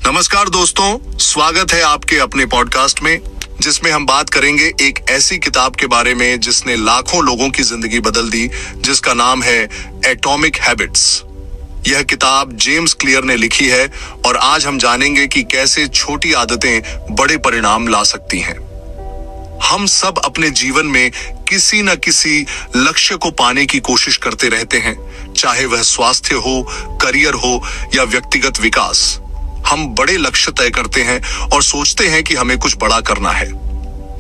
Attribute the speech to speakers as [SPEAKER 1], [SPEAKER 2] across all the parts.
[SPEAKER 1] नमस्कार दोस्तों, स्वागत है आपके अपने पॉडकास्ट में, जिसमें हम बात करेंगे एक ऐसी किताब के बारे में जिसने लाखों लोगों की जिंदगी बदल दी, जिसका नाम है एटॉमिक हैबिट्स। यह किताब जेम्स क्लियर ने लिखी है और आज हम जानेंगे कि कैसे छोटी आदतें बड़े परिणाम ला सकती हैं। हम सब अपने जीवन में किसी न किसी लक्ष्य को पाने की कोशिश करते रहते हैं, चाहे वह स्वास्थ्य हो, करियर हो या व्यक्तिगत विकास। हम बड़े लक्ष्य तय करते हैं और सोचते हैं कि हमें कुछ बड़ा करना है।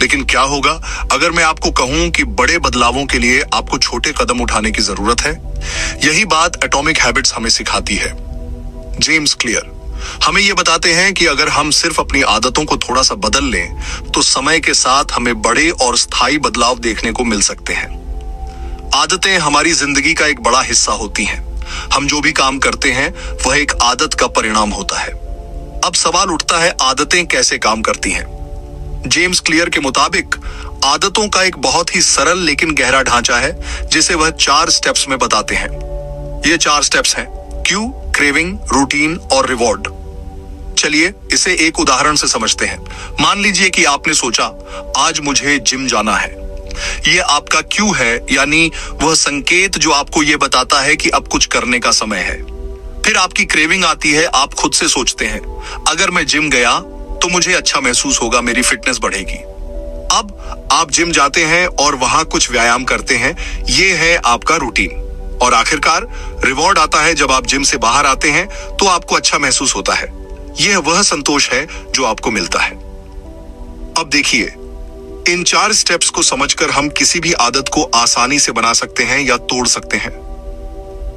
[SPEAKER 1] लेकिन क्या होगा अगर मैं आपको कहूं कि बड़े बदलावों के लिए आपको छोटे कदम उठाने की जरूरत है? यही बात एटॉमिक हैबिट्स हमें सिखाती है। जेम्स क्लियर हमें यह बताते हैं कि अगर हम सिर्फ अपनी आदतों को थोड़ा सा बदल लें तो समय के साथ हमें बड़े और स्थायी बदलाव देखने को मिल सकते हैं। आदतें हमारी जिंदगी का एक बड़ा हिस्सा होती हैं। हम जो भी काम करते हैं वह एक आदत का परिणाम होता है। अब सवाल उठता है, आदतें कैसे काम करती हैं? जेम्स क्लियर के मुताबिक आदतों का एक बहुत ही सरल लेकिन गहरा ढांचा है, जिसे वह 4 स्टेप्स में बताते हैं। ये 4 स्टेप्स हैं: क्यू, क्रेविंग, रूटीन और रिवॉर्ड। चलिए इसे एक उदाहरण से समझते हैं। मान लीजिए कि आपने सोचा आज मुझे जिम जाना है। यह आपका क्यू है, यानी वह संकेत जो आपको यह बताता है कि अब कुछ करने का समय है। फिर आपकी क्रेविंग आती है। आप खुद से सोचते हैं अगर मैं जिम गया तो मुझे अच्छा महसूस होगा, मेरी फिटनेस बढ़ेगी। अब आप जिम जाते हैं और वहां कुछ व्यायाम करते हैं। यह है आपका रूटीन। और आखिरकार रिवॉर्ड आता है। जब आप जिम से बाहर आते हैं तो आपको अच्छा महसूस होता है। यह वह संतोष है जो आपको मिलता है। अब देखिए, इन 4 स्टेप्स को समझकर हम किसी भी आदत को आसानी से बना सकते हैं या तोड़ सकते हैं।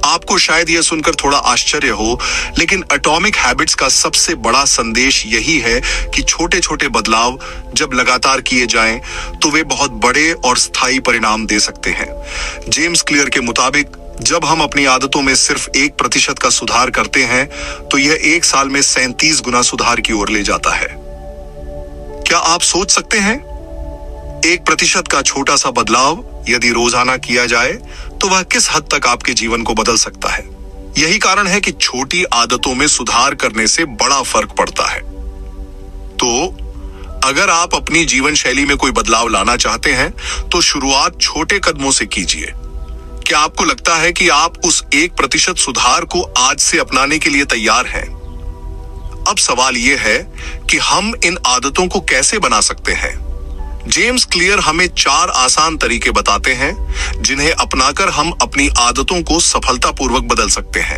[SPEAKER 1] आपको शायद यह सुनकर थोड़ा आश्चर्य हो, लेकिन एटॉमिक हैबिट्स का सबसे बड़ा संदेश यही है कि छोटे छोटे बदलाव जब लगातार किए जाएं तो वे बहुत बड़े और स्थायी परिणाम दे सकते हैं। जेम्स क्लियर के मुताबिक जब हम अपनी आदतों में सिर्फ 1% का सुधार करते हैं तो यह 1 साल में 37 गुना सुधार की ओर ले जाता है। क्या आप सोच सकते हैं, 1% का छोटा सा बदलाव यदि रोजाना किया जाए तो वह किस हद तक आपके जीवन को बदल सकता है? यही कारण है कि छोटी आदतों में सुधार करने से बड़ा फर्क पड़ता है। तो अगर आप अपनी जीवन शैली में कोई बदलाव लाना चाहते हैं तो शुरुआत छोटे कदमों से कीजिए। क्या आपको लगता है कि आप उस 1% सुधार को आज से अपनाने के लिए तैयार हैं? अब सवाल यह है कि हम इन आदतों को कैसे बना सकते हैं। जेम्स क्लियर हमें 4 आसान तरीके बताते हैं जिन्हें अपनाकर हम अपनी आदतों को सफलतापूर्वक बदल सकते हैं।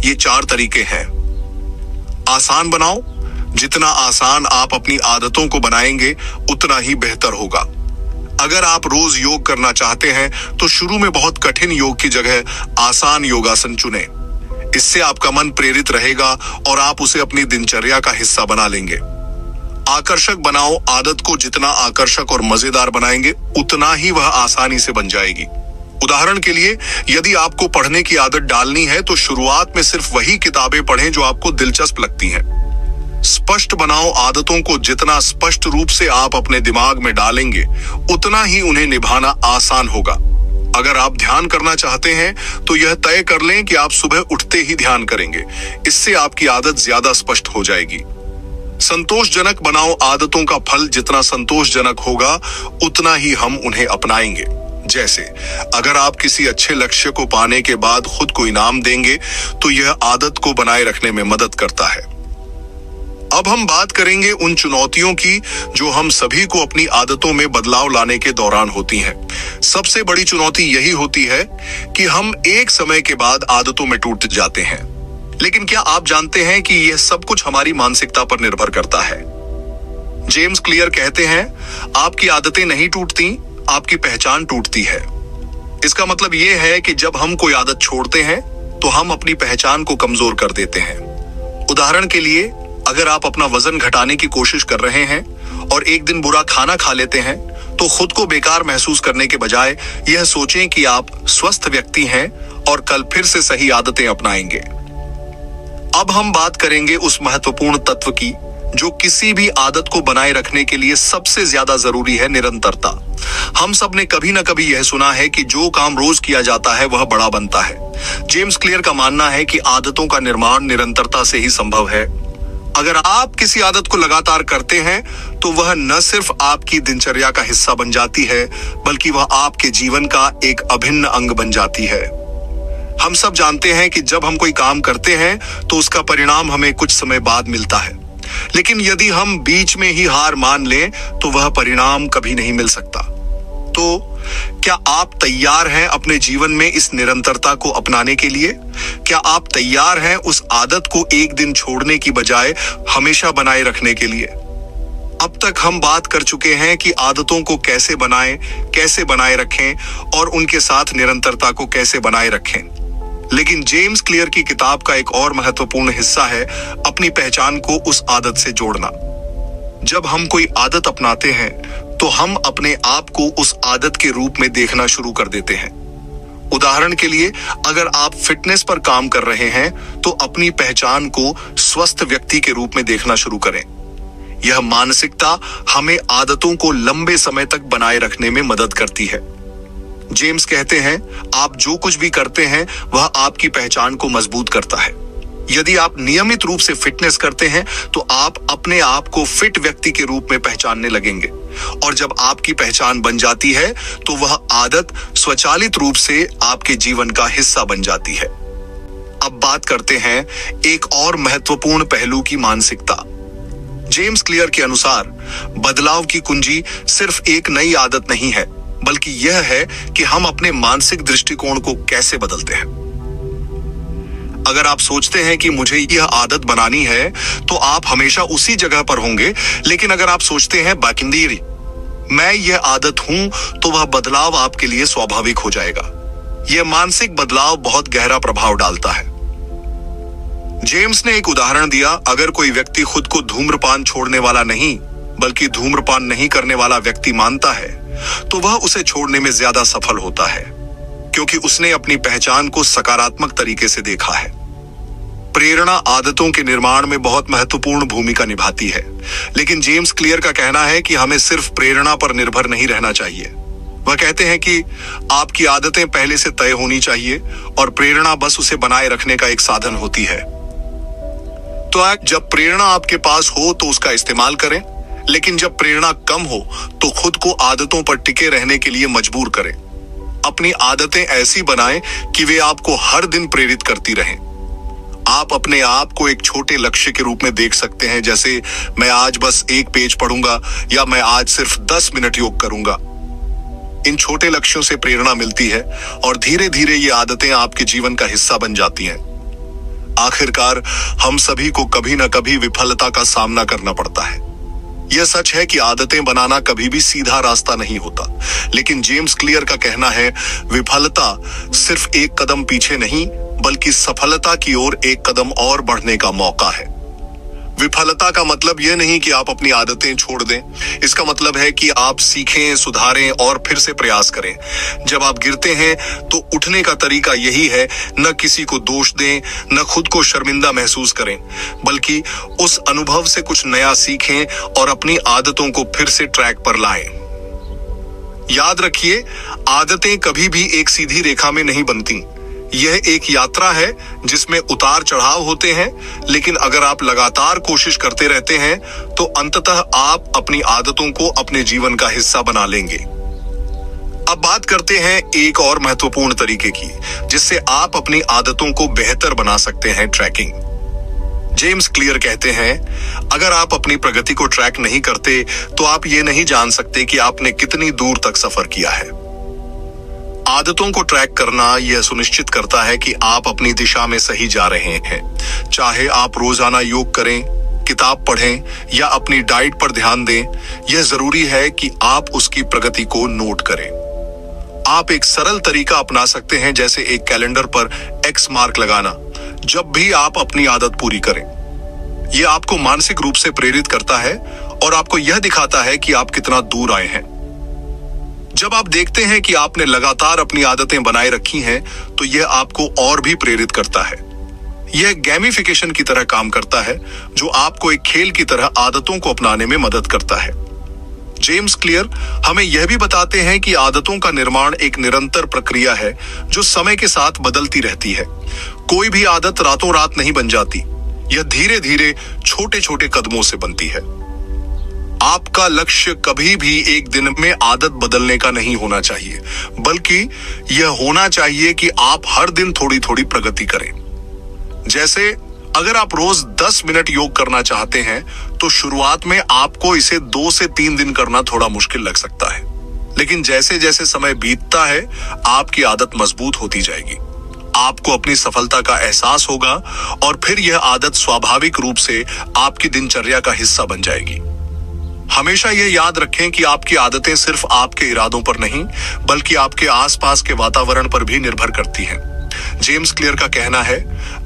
[SPEAKER 1] ये 4 तरीके हैं। आसान बनाओ। जितना आसान आप अपनी आदतों को बनाएंगे उतना ही बेहतर होगा। अगर आप रोज योग करना चाहते हैं तो शुरू में बहुत कठिन योग की जगह आसान योगासन चुनें। इससे आपका मन प्रेरित रहेगा और आप उसे अपनी दिनचर्या का हिस्सा बना लेंगे। आकर्षक बनाओ। आदत को जितना आकर्षक और मजेदार बनाएंगे उतना ही वह आसानी से बन जाएगी। उदाहरण के लिए, यदि आपको पढ़ने की आदत डालनी है तो शुरुआत में सिर्फ वही किताबें पढ़ें जो आपको दिलचस्प लगती हैं। स्पष्ट बनाओ। आदतों को जितना स्पष्ट रूप से आप अपने दिमाग में डालेंगे उतना ही उन्हें निभाना आसान होगा। अगर आप ध्यान करना चाहते हैं तो यह तय कर लें कि आप सुबह उठते ही ध्यान करेंगे। इससे आपकी आदत ज्यादा स्पष्ट हो जाएगी। संतोषजनक बनाओ। आदतों का फल जितना संतोषजनक होगा उतना ही हम उन्हें अपनाएंगे। जैसे अगर आप किसी अच्छे लक्ष्य को पाने के बाद खुद को इनाम देंगे तो यह आदत को बनाए रखने में मदद करता है। अब हम बात करेंगे उन चुनौतियों की जो हम सभी को अपनी आदतों में बदलाव लाने के दौरान होती हैं। सबसे बड़ी चुनौती यही होती है कि हम एक समय के बाद आदतों में टूट जाते हैं। लेकिन क्या आप जानते हैं कि यह सब कुछ हमारी मानसिकता पर निर्भर करता है? जेम्स क्लियर कहते हैं, आपकी आदतें नहीं टूटती, आपकी पहचान टूटती है। इसका मतलब यह है कि जब हम कोई आदत छोड़ते हैं तो हम अपनी पहचान को कमजोर कर देते हैं। उदाहरण के लिए, अगर आप अपना वजन घटाने की कोशिश कर रहे हैं और एक दिन बुरा खाना खा लेते हैं तो खुद को बेकार महसूस करने के बजाय यह सोचें कि आप स्वस्थ व्यक्ति हैं और कल फिर से सही आदतें अपनाएंगे। अब हम बात करेंगे उस महत्वपूर्ण तत्व की जो किसी भी आदत को बनाए रखने के लिए सबसे ज्यादा जरूरी है, निरंतरता। हम सब ने कभी ना कभी यह सुना है कि जो काम रोज किया जाता है वह बड़ा बनता है। जेम्स क्लियर का मानना है कि आदतों का निर्माण निरंतरता से ही संभव है। अगर आप किसी आदत को लगातार करते हैं तो वह न सिर्फ आपकी दिनचर्या का हिस्सा बन जाती है, बल्कि वह आपके जीवन का एक अभिन्न अंग बन जाती है। हम सब जानते हैं कि जब हम कोई काम करते हैं तो उसका परिणाम हमें कुछ समय बाद मिलता है, लेकिन यदि हम बीच में ही हार मान लें तो वह परिणाम कभी नहीं मिल सकता। तो क्या आप तैयार हैं अपने जीवन में इस निरंतरता को अपनाने के लिए? क्या आप तैयार हैं उस आदत को एक दिन छोड़ने की बजाय हमेशा बनाए रखने के लिए? अब तक हम बात कर चुके हैं कि आदतों को कैसे बनाएं, कैसे बनाए रखें और उनके साथ निरंतरता को कैसे बनाए रखें। लेकिन जेम्स क्लियर की किताब का एक और महत्वपूर्ण हिस्सा है अपनी पहचान को उस आदत से जोड़ना। जब हम कोई आदत अपनाते हैं तो हम अपने आप को उस आदत के रूप में देखना शुरू कर देते हैं। उदाहरण के लिए, अगर आप फिटनेस पर काम कर रहे हैं तो अपनी पहचान को स्वस्थ व्यक्ति के रूप में देखना शुरू करें। यह मानसिकता हमें आदतों को लंबे समय तक बनाए रखने में मदद करती है। जेम्स कहते हैं, आप जो कुछ भी करते हैं वह आपकी पहचान को मजबूत करता है। यदि आप नियमित रूप से फिटनेस करते हैं तो आप अपने आप को फिट व्यक्ति के रूप में पहचानने लगेंगे, और जब आपकी पहचान बन जाती है तो वह आदत स्वचालित रूप से आपके जीवन का हिस्सा बन जाती है। अब बात करते हैं एक और महत्वपूर्ण पहलू की, मानसिकता। जेम्स क्लियर के अनुसार बदलाव की कुंजी सिर्फ एक नई आदत नहीं है, बल्कि यह है कि हम अपने मानसिक दृष्टिकोण को कैसे बदलते हैं। अगर आप सोचते हैं कि मुझे यह आदत बनानी है तो आप हमेशा उसी जगह पर होंगे, लेकिन अगर आप सोचते हैं बाकिंदीरी मैं यह आदत हूं, तो वह बदलाव आपके लिए स्वाभाविक हो जाएगा। यह मानसिक बदलाव बहुत गहरा प्रभाव डालता है। जेम्स ने एक उदाहरण दिया, अगर कोई व्यक्ति खुद को धूम्रपान छोड़ने वाला नहीं बल्कि धूम्रपान नहीं करने वाला व्यक्ति मानता है तो वह उसे छोड़ने में ज्यादा सफल होता है, क्योंकि उसने अपनी पहचान को सकारात्मक तरीके से देखा है। प्रेरणा आदतों के निर्माण में बहुत महत्वपूर्ण भूमिका निभाती है, लेकिन जेम्स क्लियर का कहना है कि हमें सिर्फ प्रेरणा पर निर्भर नहीं रहना चाहिए। वह कहते हैं कि आपकी आदतें पहले से तय होनी चाहिए और प्रेरणा बस उसे बनाए रखने का एक साधन होती है। तो जब प्रेरणा आपके पास हो तो उसका इस्तेमाल करें, लेकिन जब प्रेरणा कम हो तो खुद को आदतों पर टिके रहने के लिए मजबूर करें। अपनी आदतें ऐसी बनाएं कि वे आपको हर दिन प्रेरित करती रहें। आप अपने आप को एक छोटे लक्ष्य के रूप में देख सकते हैं, जैसे मैं आज बस एक पेज पढ़ूंगा या मैं आज सिर्फ 10 मिनट योग करूंगा। इन छोटे लक्ष्यों से प्रेरणा मिलती है और धीरे धीरे ये आदतें आपके जीवन का हिस्सा बन जाती हैं। आखिरकार हम सभी को कभी ना कभी विफलता का सामना करना पड़ता है। यह सच है कि आदतें बनाना कभी भी सीधा रास्ता नहीं होता, लेकिन जेम्स क्लियर का कहना है, विफलता सिर्फ एक कदम पीछे नहीं बल्कि सफलता की ओर एक कदम और बढ़ने का मौका है। विफलता का मतलब यह नहीं कि आप अपनी आदतें छोड़ दें, इसका मतलब है कि आप सीखें, सुधारें और फिर से प्रयास करें। जब आप गिरते हैं तो उठने का तरीका यही है, न किसी को दोष दें, न खुद को शर्मिंदा महसूस करें, बल्कि उस अनुभव से कुछ नया सीखें और अपनी आदतों को फिर से ट्रैक पर लाएं। याद रखिए, आदतें कभी भी एक सीधी रेखा में नहीं बनती। यह एक यात्रा है जिसमें उतार चढ़ाव होते हैं, लेकिन अगर आप लगातार कोशिश करते रहते हैं तो अंततः आप अपनी आदतों को अपने जीवन का हिस्सा बना लेंगे। अब बात करते हैं एक और महत्वपूर्ण तरीके की, जिससे आप अपनी आदतों को बेहतर बना सकते हैं, ट्रैकिंग। जेम्स क्लियर कहते हैं, अगर आप अपनी प्रगति को ट्रैक नहीं करते तो आप ये नहीं जान सकते कि आपने कितनी दूर तक सफर किया है। आदतों को ट्रैक करना यह सुनिश्चित करता है कि आप अपनी दिशा में सही जा रहे हैं। चाहे आप रोजाना योग करें, किताब पढ़ें या अपनी डाइट पर ध्यान दें, यह जरूरी है कि आप उसकी प्रगति को नोट करें। आप एक सरल तरीका अपना सकते हैं, जैसे एक कैलेंडर पर एक्स मार्क लगाना जब भी आप अपनी आदत पूरी करें। यह आपको मानसिक रूप से प्रेरित करता है और आपको यह दिखाता है कि आप कितना दूर आए हैं। जब आप देखते हैं कि आपने लगातार अपनी आदतें बनाए रखी हैं, तो यह आपको और भी प्रेरित करता है। यह गैमिफिकेशन की तरह काम करता है, जो आपको एक खेल की तरह आदतों को अपनाने में मदद करता है। जेम्स क्लियर हमें यह भी बताते हैं कि आदतों का निर्माण एक निरंतर प्रक्रिया है जो समय के साथ बदलती रहती है। कोई भी आदत रातों रात नहीं बन जाती। यह धीरे धीरे छोटे छोटे कदमों से बनती है। आपका लक्ष्य कभी भी एक दिन में आदत बदलने का नहीं होना चाहिए, बल्कि यह होना चाहिए कि आप हर दिन थोड़ी थोड़ी प्रगति करें। जैसे अगर आप रोज 10 मिनट योग करना चाहते हैं तो शुरुआत में आपको इसे 2 से 3 दिन करना थोड़ा मुश्किल लग सकता है, लेकिन जैसे जैसे समय बीतता है आपकी आदत मजबूत होती जाएगी। आपको अपनी सफलता का एहसास होगा और फिर यह आदत स्वाभाविक रूप से आपकी दिनचर्या का हिस्सा बन जाएगी। हमेशा यह याद रखें कि आपकी आदतें सिर्फ आपके इरादों पर नहीं, बल्कि आपके आसपास के वातावरण पर भी निर्भर करती हैं। जेम्स क्लियर का कहना है,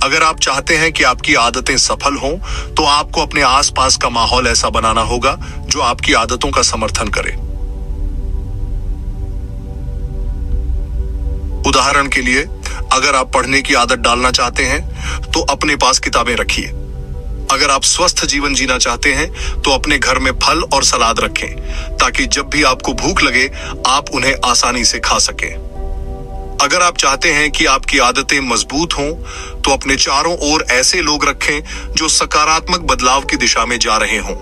[SPEAKER 1] अगर आप चाहते हैं कि आपकी आदतें सफल हों, तो आपको अपने आसपास का माहौल ऐसा बनाना होगा जो आपकी आदतों का समर्थन करे। उदाहरण के लिए, अगर आप पढ़ने की आदत डालना चाहते हैं तो अपने पास किताबें रखिए। अगर आप स्वस्थ जीवन जीना चाहते हैं तो अपने घर में फल और सलाद रखें, ताकि जब भी आपको भूख लगे आप उन्हें आसानी से खा सकें। अगर आप चाहते हैं कि आपकी आदतें मजबूत हों, तो अपने चारों ओर ऐसे लोग रखें जो सकारात्मक बदलाव की दिशा में जा रहे हों।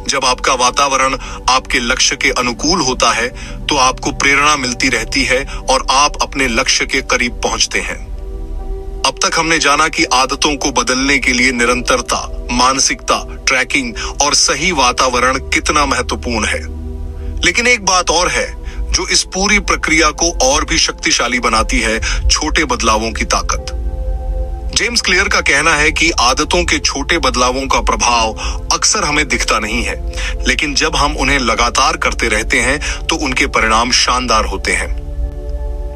[SPEAKER 1] जब आपका वातावरण आपके लक्ष्य के अनुकूल होता है तो आपको प्रेरणा मिलती रहती है और आप अपने लक्ष्य के करीब पहुंचते हैं। अब तक हमने जाना कि आदतों को बदलने के लिए निरंतरता, मानसिकता, ट्रैकिंग और सही वातावरण कितना महत्वपूर्ण है। लेकिन एक बात और है जो इस पूरी प्रक्रिया को और भी शक्तिशाली बनाती है, छोटे बदलावों की ताकत। जेम्स क्लियर का कहना है कि आदतों के छोटे बदलावों का प्रभाव अक्सर हमें दिखता नहीं है, लेकिन जब हम उन्हें लगातार करते रहते हैं तो उनके परिणाम शानदार होते हैं।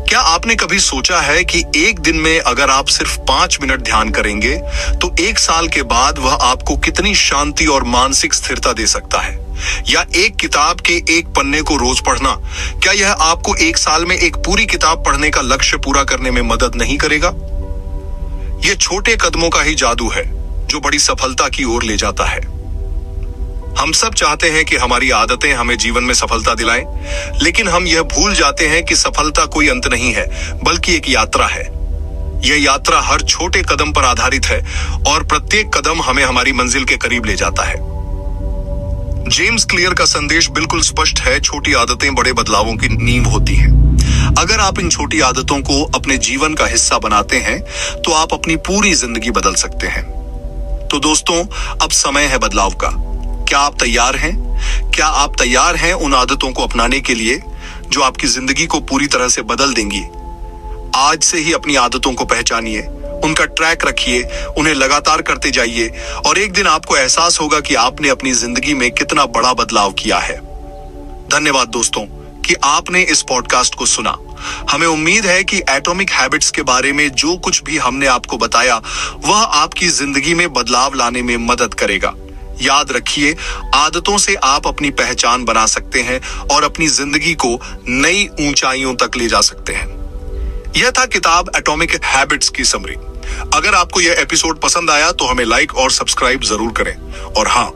[SPEAKER 1] क्या आपने कभी सोचा है कि एक दिन में अगर आप सिर्फ 5 मिनट ध्यान करेंगे तो 1 साल के बाद वह आपको कितनी शांति और मानसिक स्थिरता दे सकता है? या एक किताब के एक पन्ने को रोज पढ़ना, क्या यह आपको 1 साल में एक पूरी किताब पढ़ने का लक्ष्य पूरा करने में मदद नहीं करेगा? यह छोटे कदमों का ही जादू है जो बड़ी सफलता की ओर ले जाता है। हम सब चाहते हैं कि हमारी आदतें हमें जीवन में सफलता दिलाएं, लेकिन हम यह भूल जाते हैं कि सफलता कोई अंत नहीं है, बल्कि एक यात्रा है। यह यात्रा हर छोटे कदम पर आधारित है और प्रत्येक कदम हमें हमारी मंजिल के करीब ले जाता है। जेम्स क्लियर का संदेश बिल्कुल स्पष्ट है, छोटी आदतें बड़े बदलावों की नींव होती हैं। अगर आप इन छोटी आदतों को अपने जीवन का हिस्सा बनाते हैं तो आप अपनी पूरी जिंदगी बदल सकते हैं। तो दोस्तों, अब समय है बदलाव का। क्या आप तैयार हैं? क्या आप तैयार हैं उन आदतों को अपनाने के लिए जो आपकी जिंदगी को पूरी तरह से बदल देंगी? आज से ही अपनी आदतों को पहचानिए, उनका ट्रैक रखिए, उन्हें लगातार करते जाइए और एक दिन आपको एहसास होगा कि आपने अपनी जिंदगी में कितना बड़ा बदलाव किया है। धन्यवाद दोस्तों कि आपने इस पॉडकास्ट को सुना। हमें उम्मीद है कि एटॉमिक हैबिट्स के बारे में जो कुछ भी हमने आपको बताया वह आपकी जिंदगी में बदलाव लाने में मदद करेगा। याद रखिए, आदतों से आप अपनी पहचान बना सकते हैं और अपनी जिंदगी को नई ऊंचाइयों तक ले जा सकते हैं। यह था किताब एटॉमिक हैबिट्स की समरी। अगर आपको यह एपिसोड पसंद आया तो हमें लाइक और सब्सक्राइब जरूर करें। और हाँ,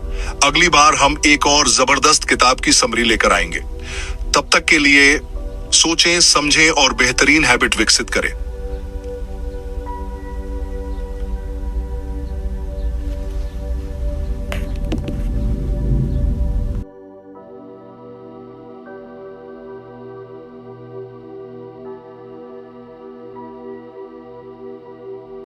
[SPEAKER 1] अगली बार हम एक और जबरदस्त किताब की समरी लेकर आएंगे। तब तक के लिए सोचें, समझें और बेहतरीन हैबिट विकसित करें।